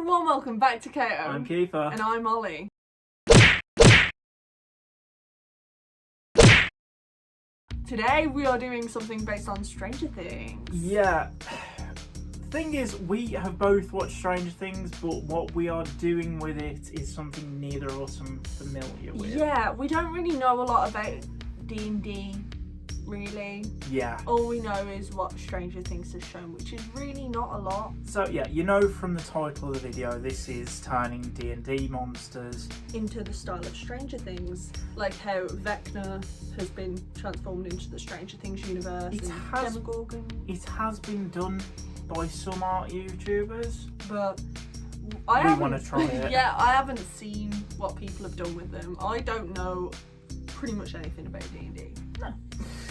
warm welcome back to Kato. I'm Kiefer. And I'm Ollie. Today we are doing something based on Stranger Things. Yeah. Thing is, we have both watched Stranger Things, but what we are doing with it is something neither of us are familiar with. Yeah, we don't really know a lot about D&D, really. Yeah. All we know is what Stranger Things has shown, which is really not a lot. So yeah, you know from the title of the video, this is turning D&D monsters into the style of Stranger Things. Like how Vecna has been transformed into the Stranger Things universe. Demogorgon. It has been done by some art YouTubers, but we want to try it. Yeah, I haven't seen what people have done with them. I don't know pretty much anything about D&D. No.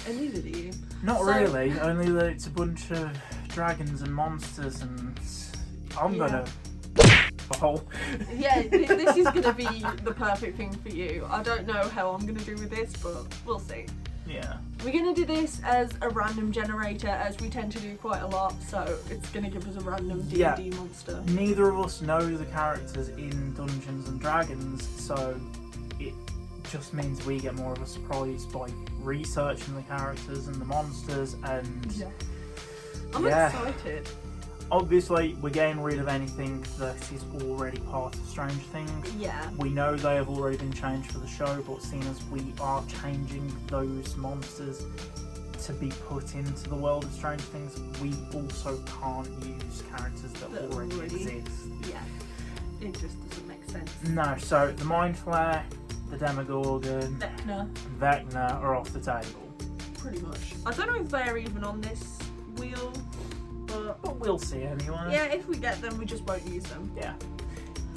And neither do you. Not really, only that it's a bunch of dragons and monsters, and I'm gonna Yeah, this is gonna be the perfect thing for you. I don't know how I'm gonna do with this, but we'll see. Yeah. We're gonna do this as a random generator, as we tend to do quite a lot, so it's gonna give us a random D&D monster. Neither of us know the characters in Dungeons and Dragons, so it just means we get more of a surprise by researching the characters and the monsters, and I'm excited. Obviously, we're getting rid of anything that is already part of Stranger Things. Yeah. We know they have already been changed for the show, but seeing as we are changing those monsters to be put into the world of Stranger Things, we also can't use characters that already exist. Yeah. It just doesn't make sense. No, so the Mind Flayer, the Demogorgon, Vecna are off the table. Pretty much. I don't know if they're even on this wheel. But we'll see anyway. Yeah, if we get them, we just won't use them. Yeah.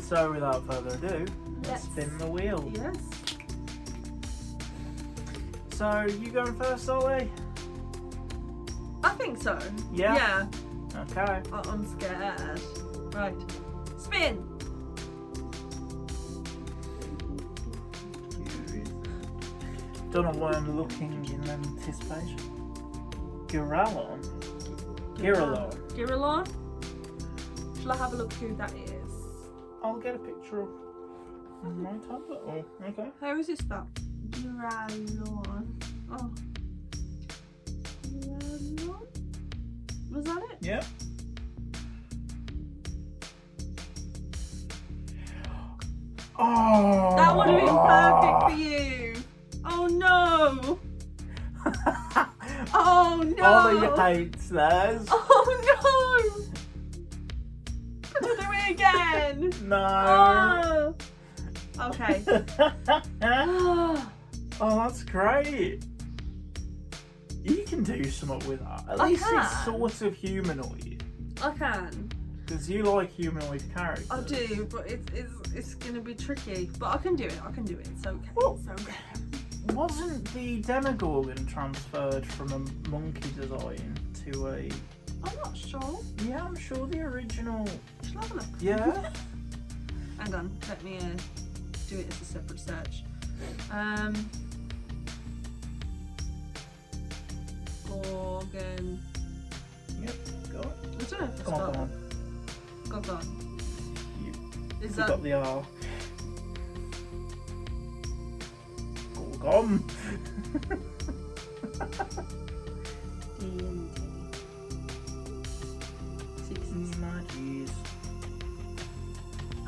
So without further ado, let's spin the wheel. Yes. So, you going first, Ollie? I think so. Yeah? Yeah. Okay. I'm scared. Right. Spin! Don't know why I'm looking in anticipation. Giralon. Shall I have a look who that is? I'll get a picture of my tablet. Oh, okay. How is it spelled? Giralon. Oh. Giralon? Was that it? Yep. Oh! That would have been perfect for you! Oh no! Oh no! Ollie hates theirs. Oh no! Can I do it again? No. Oh. Okay. Oh, that's great. You can do something with that. At least it's sort of humanoid. I can. Because you like humanoid characters. I do, but it's gonna be tricky. But I can do it. It's okay. Well, it's okay. Wasn't the Demogorgon transferred from a monkey design to a... I'm not sure. Yeah, I'm sure the original... Shall I have a look? Yeah. Hang on, let me do it as a separate search. Gorgon. Yep, go on. I don't know if it's Go on. Gorgon. You got the R. Gorgon. D&D. 60s.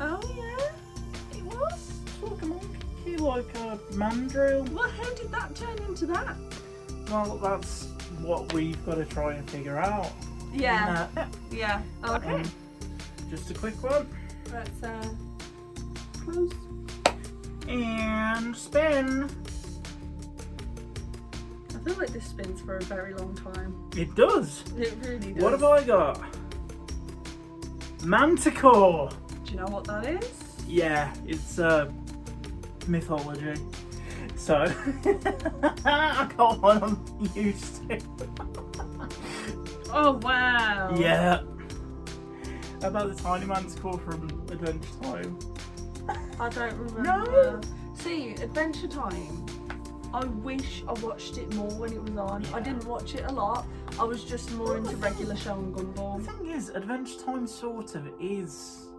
Oh yeah, it was. It's like a monkey, like a mandrill. Well, how did that turn into that? Well, that's what we've got to try and figure out. Yeah. Yeah. Okay. Just a quick one. Let's close. And spin. I feel like this spins for a very long time. It does. It really does. What have I got? Manticore. Do you know what that is? Yeah, it's mythology. So I got one I'm used to. Oh wow. Yeah. How about the tiny manticore from Adventure Time? I don't remember. No. See, Adventure Time. I wish I watched it more when it was on. Yeah. I didn't watch it a lot. I was just more into regular show and The Gumball. thing is, Adventure Time sort of is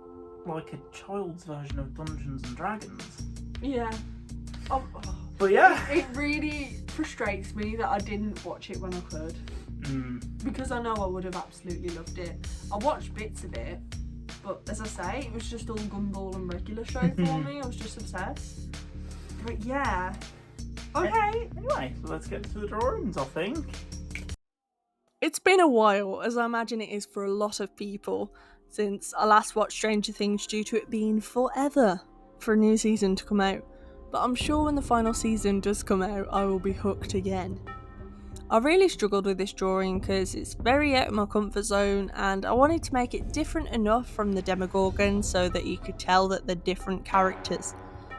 like a child's version of Dungeons and Dragons. Yeah. Oh, But yeah. It really frustrates me that I didn't watch it when I could. Because I know I would have absolutely loved it. I watched bits of it, but as I say, it was just all gumball and regular show for me. I was just obsessed. But yeah. Okay. Anyway, so let's get to the drawings, I think. It's been a while, as I imagine it is for a lot of people, since I last watched Stranger Things due to it being forever for a new season to come out. But I'm sure when the final season does come out, I will be hooked again. I really struggled with this drawing because it's very out of my comfort zone, and I wanted to make it different enough from the Demogorgon so that you could tell that they're different characters,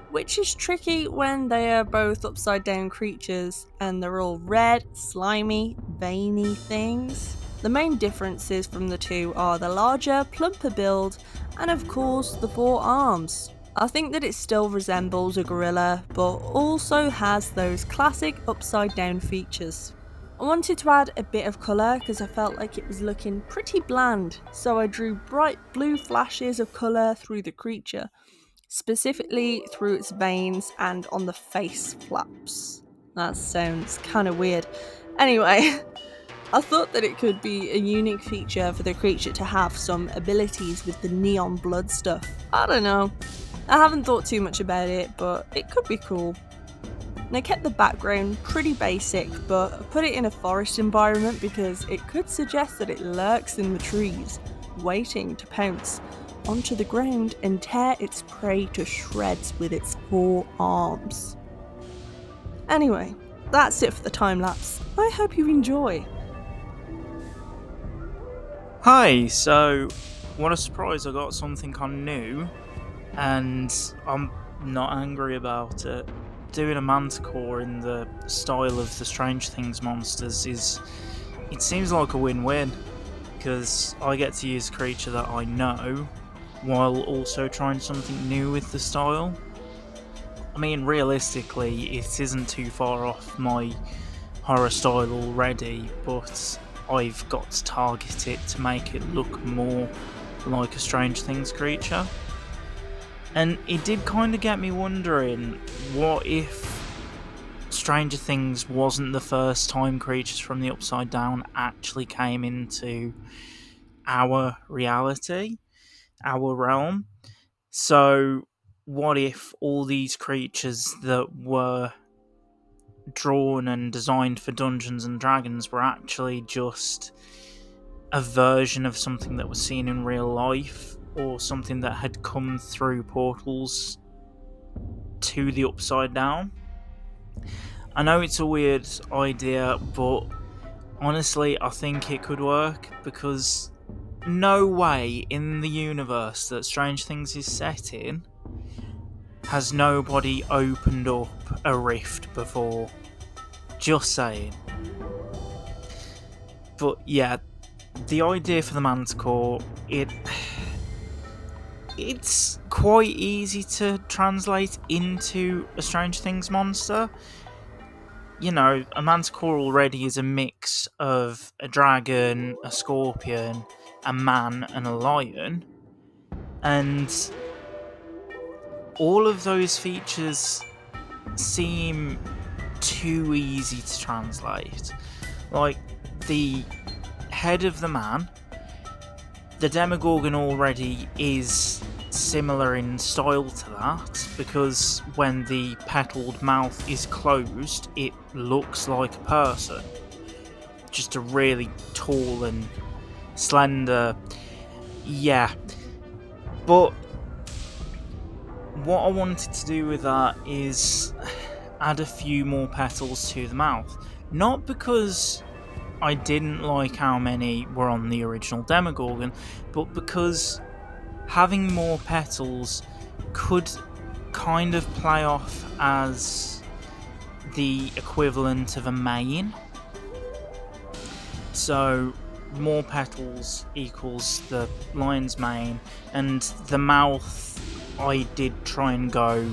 which is tricky when they are both upside down creatures and they're all red, slimy, veiny things. The main differences from the two are the larger, plumper build and of course the 4 arms. I think that it still resembles a gorilla, but also has those classic upside down features. I wanted to add a bit of colour because I felt like it was looking pretty bland, so I drew bright blue flashes of colour through the creature, specifically through its veins and on the face flaps. That sounds kind of weird. Anyway, I thought that it could be a unique feature for the creature to have some abilities with the neon blood stuff. I don't know. I haven't thought too much about it, but it could be cool. And I kept the background pretty basic, but I put it in a forest environment because it could suggest that it lurks in the trees, waiting to pounce onto the ground and tear its prey to shreds with its 4 arms. Anyway, that's it for the time lapse. I hope you enjoy. Hi, so what a surprise, I got something on new, and I'm not angry about it. Doing a manticore in the style of the Strange Things monsters it seems like a win-win, because I get to use a creature that I know, while also trying something new with the style. I mean, realistically, it isn't too far off my horror style already, but I've got to target it to make it look more like a Strange Things creature. And it did kind of get me wondering, what if Stranger Things wasn't the first time creatures from the Upside Down actually came into our reality, our realm? So what if all these creatures that were drawn and designed for Dungeons and Dragons were actually just a version of something that was seen in real life, or something that had come through portals to the Upside Down? I know it's a weird idea, but honestly I think it could work, because no way in the universe that Strange Things is set in has nobody opened up a rift before. Just saying. But yeah, the idea for the manticore, it's quite easy to translate into a Strange Things monster. You know, a manticore already is a mix of a dragon, a scorpion, a man, and a lion. And all of those features seem too easy to translate. Like, the head of the man, the Demogorgon already is similar in style to that, because when the petaled mouth is closed, it looks like a person. Just a really tall and slender. Yeah. But what I wanted to do with that is add a few more petals to the mouth. Not because I didn't like how many were on the original Demogorgon, but because having more petals could kind of play off as the equivalent of a mane. So more petals equals the lion's mane, and the mouth, I did try and go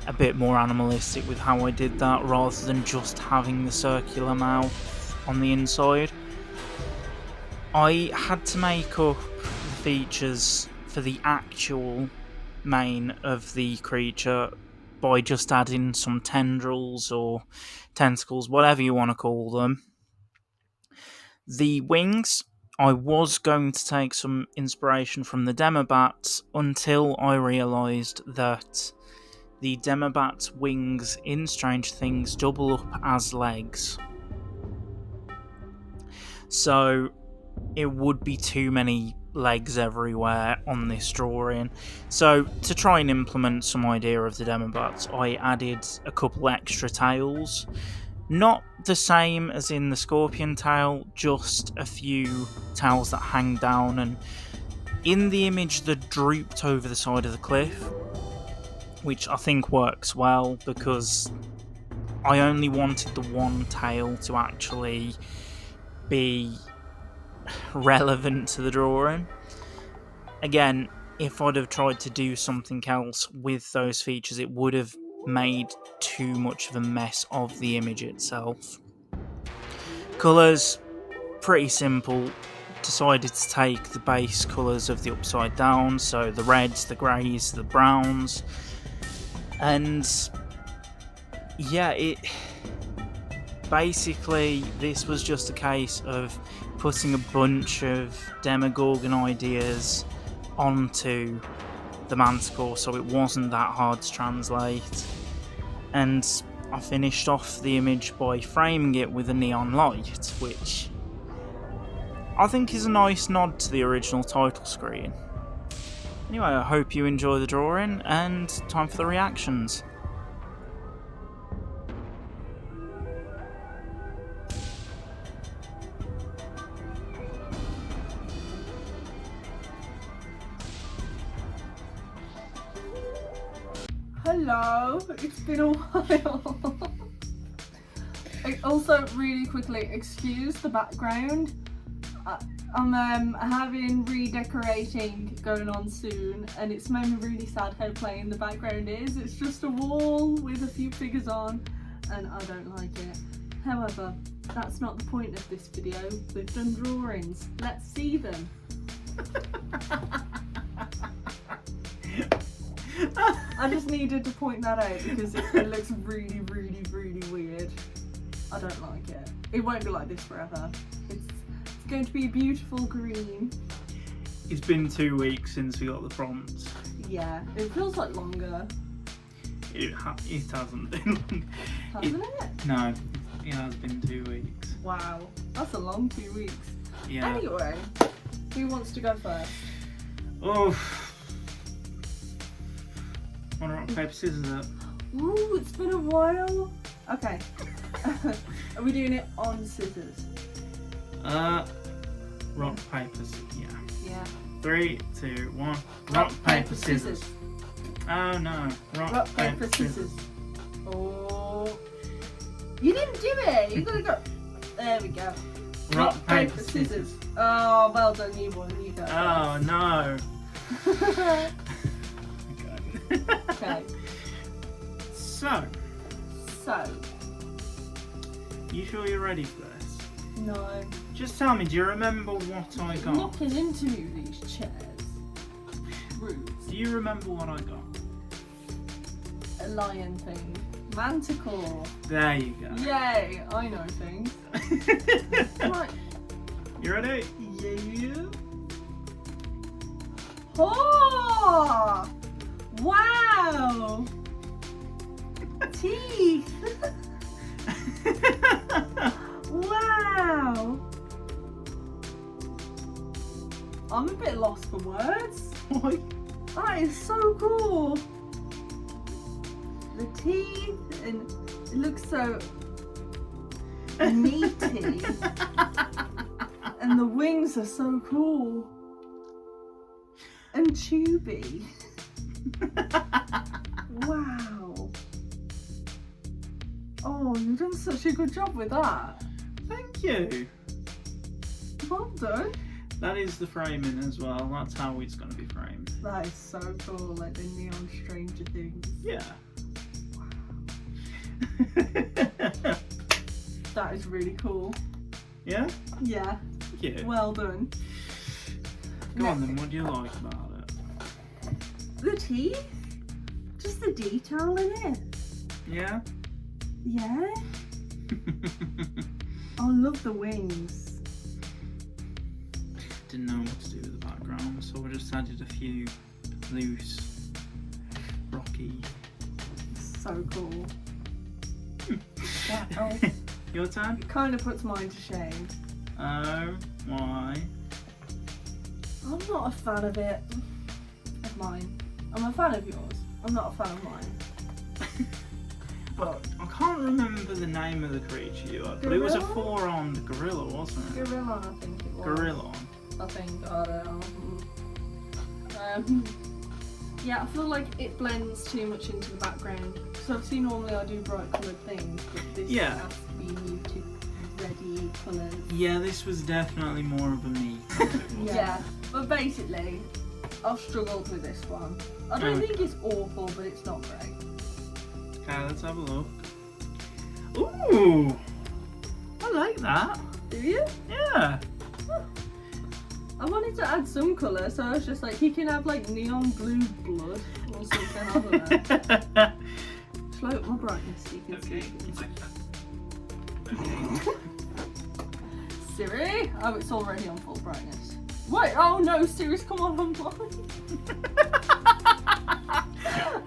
a bit more animalistic with how I did that, rather than just having the circular mouth on the inside. I had to make up the features for the actual mane of the creature by just adding some tendrils or tentacles, whatever you want to call them. The wings, I was going to take some inspiration from the Demobats until I realised that the Demobat's wings in Strange Things double up as legs. So it would be too many legs everywhere on this drawing. So to try and implement some idea of the Demobots, I added a couple extra tails. Not the same as in the scorpion tail, just a few tails that hang down, and in the image that drooped over the side of the cliff, which I think works well because I only wanted the one tail to actually be relevant to the drawing. Again, if I'd have tried to do something else with those features, it would have made too much of a mess of the image itself. Colours, pretty simple. Decided to take the base colours of the Upside Down, so the reds, the greys, the browns, and yeah, basically this was just a case of putting a bunch of Demogorgon ideas onto the Manticore, so it wasn't that hard to translate. And I finished off the image by framing it with a neon light, which I think is a nice nod to the original title screen. Anyway, I hope you enjoy the drawing, and time for the reactions. Hello, it's been a while. Also, really quickly, excuse the background. I'm having redecorating going on soon, and it's made me really sad how plain the background is. It's just a wall with a few figures on, and I don't like it. However, that's not the point of this video. We've done drawings. Let's see them. I just needed to point that out because it looks really, really, really weird. I don't like it. It won't be like this forever. It's going to be a beautiful green. It's been 2 weeks since we got the prompt. Yeah, it feels like longer. It hasn't been. Hasn't it? No, it has been 2 weeks. Wow, that's a long 2 weeks. Yeah. Anyway, who wants to go first? Oh. Wanna rock, paper, scissors it? Ooh, it's been a while. Okay. Are we doing it on scissors? Rock, paper, yeah. Yeah. 3, 2, 1. Rock, paper, scissors. Oh no. Rock, paper, scissors. Oh. You didn't do it. You gotta go. There we go. Rock, paper, scissors. Oh, well done, you won. You go. Oh no. Okay. So. You sure you're ready for this? No. Just tell me, do you remember what I got? Knocking into these chairs. Rude. Do you remember what I got? A lion thing. Manticore. There you go. Yay! I know things. Right. You ready? Yeah. Oh! Wow! Teeth! Wow! I'm a bit lost for words. Why? That is so cool. The teeth, and it looks so meaty. And the wings are so cool. And tubey. Wow. Oh, you've done such a good job with that. Thank you. Well done. That is the framing as well. That's how it's going to be framed. That is so cool, like the neon Stranger Things. Yeah. Wow. That is really cool. Yeah? Yeah. Thank you. Well done. Go on then, what do you like about it? The teeth? Just the detail in it. Yeah? Yeah. I love the wings. Didn't know what to do with the background, so I just added a few loose, rocky. So cool. Wow. Your turn? It kind of puts mine to shame. Oh, why? I'm not a fan of it. Of mine. I'm a fan of yours. I'm not a fan of mine. Well, I can't remember the name of the creature you had, but it was a Gorilla? 4-armed gorilla, wasn't it? Gorilla, I think it was. Gorilla. I think, I don't know. Yeah, I feel like it blends too much into the background. So obviously normally I do bright coloured things, but this Yeah. has to be muted, reddy colours. Yeah, this was definitely more of a me. Yeah, but basically, I've struggled with this one. I don't think it's awful, but it's not great. Okay, let's have a look. Ooh! I like that. Do you? Yeah. I wanted to add some colour, so I was just like, he can have like neon blue blood or something, I don't know. Slow up my brightness so you can see. Siri? Oh, it's already on full brightness. Wait, oh no, Siri's come on blind.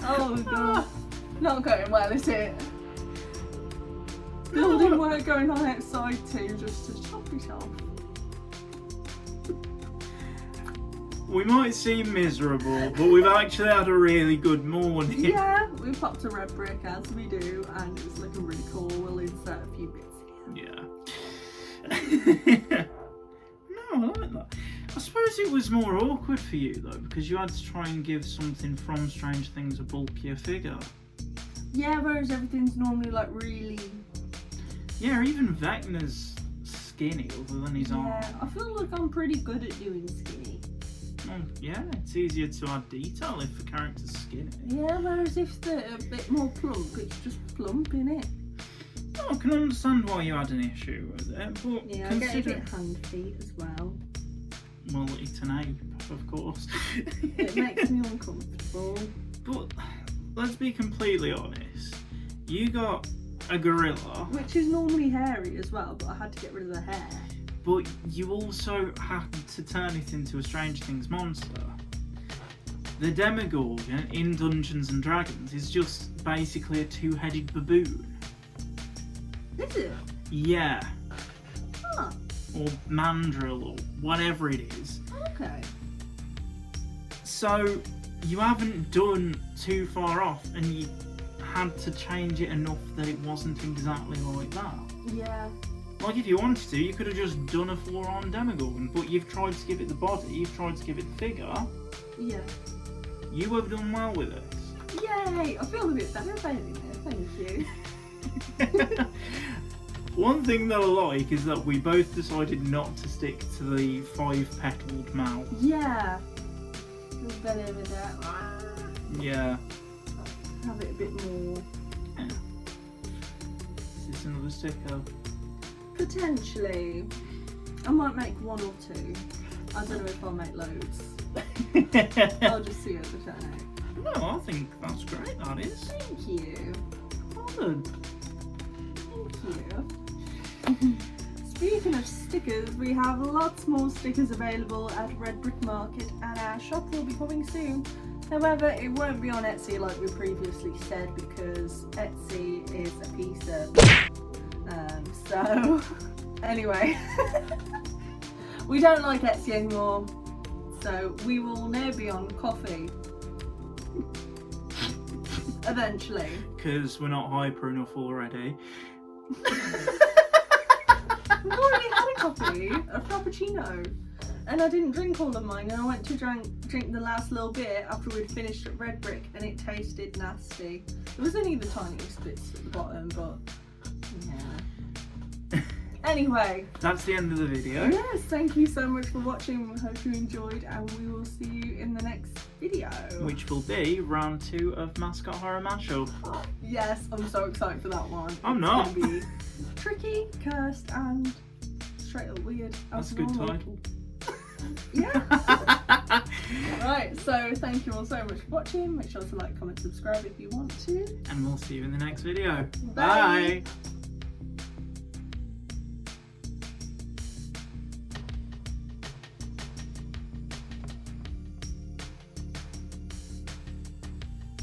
Oh god. Not going well, is it? Building work going on outside too, just to chop it off. We might seem miserable, but we've actually had a really good morning. Yeah, we popped a red brick as we do, and it's looking really cool. We'll insert a few bits here. Yeah. No, I like that. I suppose it was more awkward for you though, because you had to try and give something from Strange Things a bulkier figure. Yeah, whereas everything's normally like really. Yeah, even Vecna's skinny other than his arm. Yeah, I feel like I'm pretty good at doing skinny. Well, yeah, it's easier to add detail if the character's skinny. Yeah, whereas if they're a bit more plump, it's just plump, innit? Oh, I can understand why you had an issue with it, but Yeah, I get a bit hand feet as well. Well, it's an ape, of course. It makes me uncomfortable. But let's be completely honest. You got a gorilla, Which is normally hairy as well, but I had to get rid of the hair. but you also had to turn it into a Strange Things monster. The Demogorgon in Dungeons and Dragons is just basically a two-headed baboon. Is it? Yeah, Huh. or mandrill, or whatever it is. Okay. So you haven't done too far off, and you had to change it enough that it wasn't exactly like that. Yeah. Like if you wanted to, you could have just done a 4-armed Demogorgon, but you've tried to give it the body, you've tried to give it the figure. Yeah. You have done well with this. Yay! I feel a bit better about it now, thank you. One thing that I like is that we both decided not to stick to the 5-petaled mouth. Yeah. Feel better with that. Yeah. Have it a bit more. Yeah. Is this another sticker? Potentially. I might make one or two. I don't know if I'll make loads. I'll just see at the turn out. No, I think that's great, that is. Thank you. Well done. Thank you. Speaking of stickers, we have lots more stickers available at Red Brick Market, and our shop will be coming soon. However, it won't be on Etsy like we previously said, because Etsy is a piece of... so, anyway. We don't like Etsy anymore, so we will now be on Coffee. Eventually. Because we're not hyper enough already. We've already had a coffee, a frappuccino, and I didn't drink all of mine, and I went to drink the last little bit after we'd finished at Red Brick, and it tasted nasty. It was only the tiniest bits at the bottom, but yeah. Anyway. That's the end of the video. Yes, thank you so much for watching. We hope you enjoyed, and we will see you in the next video. Which will be round 2 of Mascot Horror Mashup. Yes, I'm so excited for that one. I'm not. It's gonna be tricky, cursed, and straight up weird. That's a good title. Yeah. Right, so thank you all so much for watching. Make sure to like, comment, subscribe if you want to. And we'll see you in the next video. Bye. Bye.